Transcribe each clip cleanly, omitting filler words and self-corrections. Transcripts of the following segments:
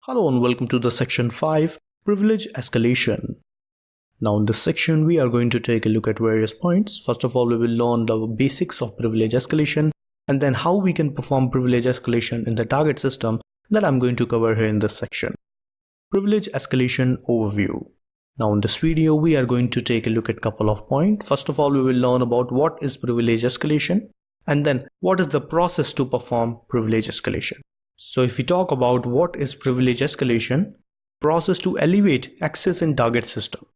Hello and welcome to the section 5, Privilege Escalation. Now in this section we are going to take a look at various points. First of all, we will learn the basics of privilege escalation and then how we can perform privilege escalation in the target system that I'm going to cover here in this section. Privilege Escalation Overview. Now in this video we are going to take a look at a couple of points. First of all, we will learn about what is privilege escalation and then what is the process to perform privilege escalation. So if we talk about what is privilege escalation, process to elevate access in target system.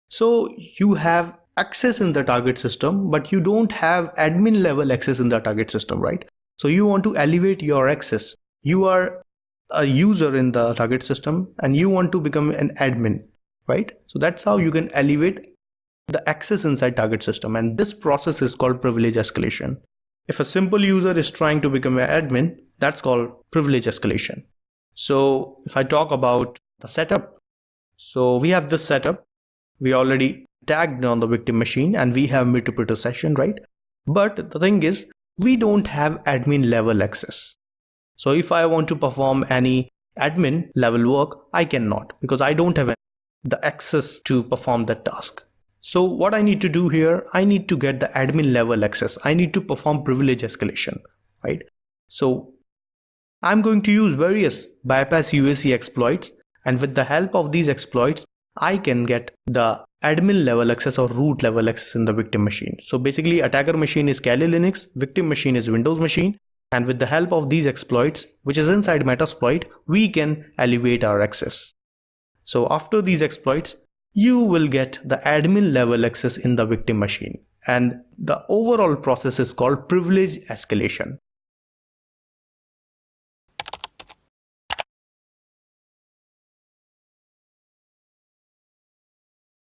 So you have access in the target system, but you don't have admin level access in the target system, right? So you want to elevate your access. You are a user in the target system and you want to become an admin, right? So that's how you can elevate the access inside target system. And this process is called privilege escalation. If a simple user is trying to become an admin, that's called privilege escalation. So if I talk about the setup, so we have this setup. We already tagged on the victim machine and we have meter session, right? But the thing is, we don't have admin level access. So if I want to perform any admin level work, I cannot because I don't have the access to perform that task. So what I need to do here, I need to get the admin level access. I need to perform privilege escalation, right? So I'm going to use various bypass UAC exploits, and with the help of these exploits, I can get the admin level access or root level access in the victim machine. So basically, attacker machine is Kali Linux, victim machine is Windows machine, and with the help of these exploits, which is inside Metasploit, we can elevate our access. So after these exploits, you will get the admin level access in the victim machine, and the overall process is called privilege escalation.